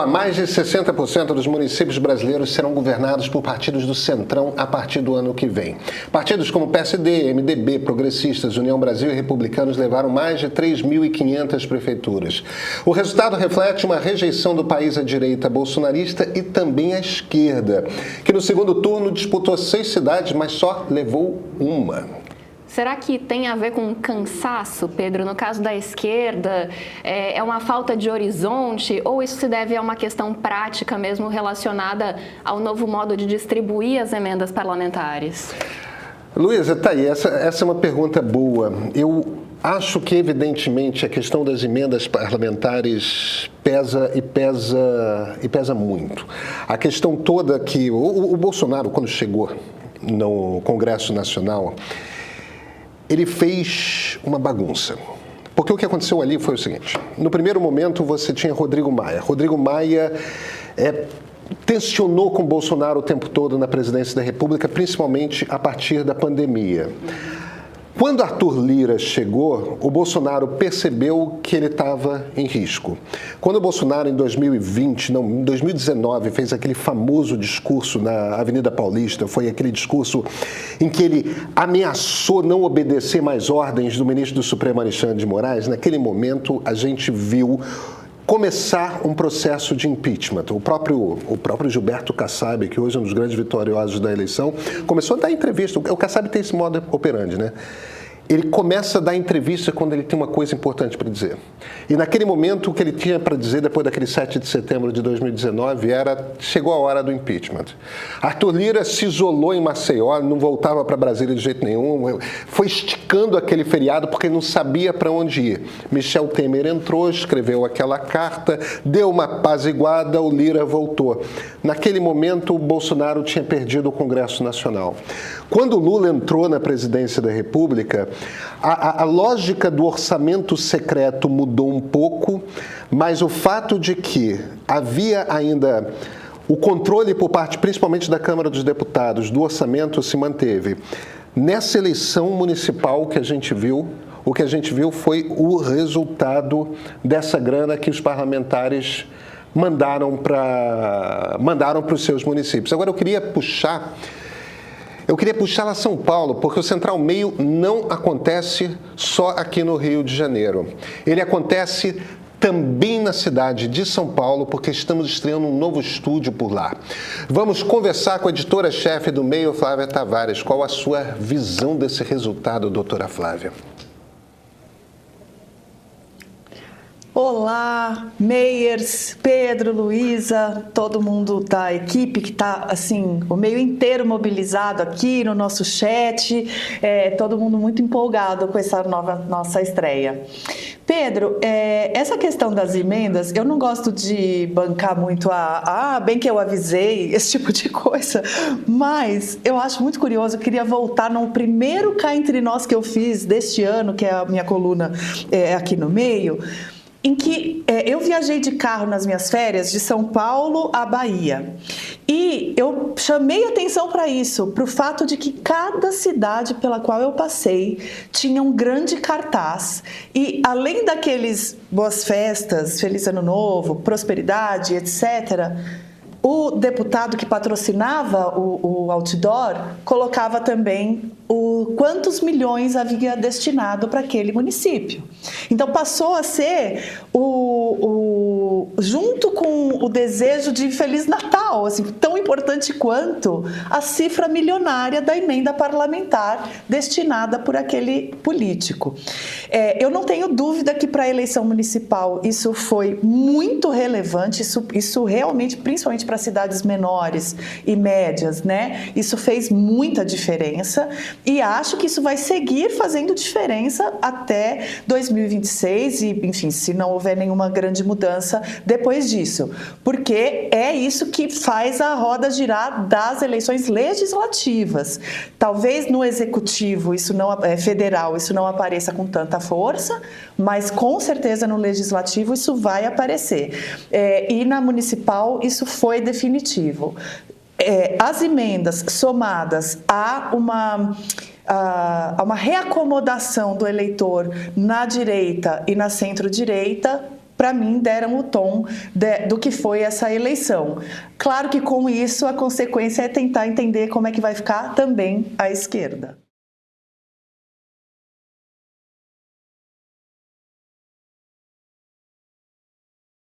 Ó, mais de 60% dos municípios brasileiros serão governados por partidos do Centrão a partir do ano que vem. Partidos como PSD, MDB, Progressistas, União Brasil e Republicanos levaram mais de 3.500 prefeituras. O resultado reflete uma rejeição do país à direita bolsonarista e também à esquerda, que no segundo turno disputou 6 cidades, mas só levou uma. Será que tem a ver com cansaço, Pedro? No caso da esquerda, é uma falta de horizonte ou isso se deve a uma questão prática mesmo relacionada ao novo modo de distribuir as emendas parlamentares? Luísa, tá aí. Essa é uma pergunta boa. Eu acho que, evidentemente, a questão das emendas parlamentares pesa muito. A questão toda que o Bolsonaro, quando chegou no Congresso Nacional, ele fez uma bagunça. Porque o que aconteceu ali foi o seguinte: no primeiro momento você tinha Rodrigo Maia. Rodrigo Maia tensionou com Bolsonaro o tempo todo na presidência da República, principalmente a partir da pandemia. Quando Arthur Lira chegou, o Bolsonaro percebeu que ele estava em risco. Quando o Bolsonaro, em 2019, fez aquele famoso discurso na Avenida Paulista, foi aquele discurso em que ele ameaçou não obedecer mais ordens do ministro do Supremo, Alexandre de Moraes, naquele momento a gente viu começar um processo de impeachment. O próprio Gilberto Kassab, que hoje é um dos grandes vitoriosos da eleição, começou a dar entrevista. O Kassab tem esse modo operandi, né? Ele começa a dar entrevista quando ele tem uma coisa importante para dizer. E naquele momento, o que ele tinha para dizer, depois daquele 7 de setembro de 2019, chegou a hora do impeachment. Arthur Lira se isolou em Maceió, não voltava para Brasília de jeito nenhum, foi esticando aquele feriado porque não sabia para onde ir. Michel Temer entrou, escreveu aquela carta, deu uma apaziguada, o Lira voltou. Naquele momento, o Bolsonaro tinha perdido o Congresso Nacional. Quando o Lula entrou na presidência da República, a lógica do orçamento secreto mudou um pouco, mas o fato de que havia ainda o controle por parte, principalmente da Câmara dos Deputados, do orçamento se manteve. Nessa eleição municipal que a gente viu, o que a gente viu foi o resultado dessa grana que os parlamentares mandaram para os seus municípios. Agora, eu queria puxar lá São Paulo, porque o Central Meio não acontece só aqui no Rio de Janeiro. Ele acontece também na cidade de São Paulo, porque estamos estreando um novo estúdio por lá. Vamos conversar com a editora-chefe do Meio, Flávia Tavares. Qual a sua visão desse resultado, doutora Flávia? Olá, Meyers, Pedro, Luísa, todo mundo da equipe que está, assim, o meio inteiro mobilizado aqui no nosso chat, todo mundo muito empolgado com essa nossa estreia. Pedro, essa questão das emendas, eu não gosto de bancar muito bem que eu avisei, esse tipo de coisa, mas eu acho muito curioso, eu queria voltar no primeiro Cá Entre Nós que eu fiz deste ano, que é a minha coluna aqui no Meio, em que eu viajei de carro nas minhas férias de São Paulo à Bahia. E eu chamei atenção para isso, para o fato de que cada cidade pela qual eu passei tinha um grande cartaz. E além daqueles boas festas, Feliz Ano Novo, prosperidade, etc., o deputado que patrocinava o outdoor colocava também quantos milhões havia destinado para aquele município. Então passou a ser junto com o desejo de Feliz Natal, assim, tão importante quanto a cifra milionária da emenda parlamentar destinada por aquele político. Eu não tenho dúvida que para a eleição municipal isso foi muito relevante, isso realmente, principalmente para cidades menores e médias, né? Isso fez muita diferença e acho que isso vai seguir fazendo diferença até 2026 e, enfim, se não houver nenhuma grande mudança depois disso, porque é isso que faz a roda girar das eleições legislativas. Talvez no executivo, federal, isso não apareça com tanta força, mas com certeza no legislativo isso vai aparecer. E na municipal isso foi definitivo. As emendas somadas a uma reacomodação do eleitor na direita e na centro-direita para mim, deram o tom do que foi essa eleição. Claro que com isso a consequência é tentar entender como é que vai ficar também a esquerda.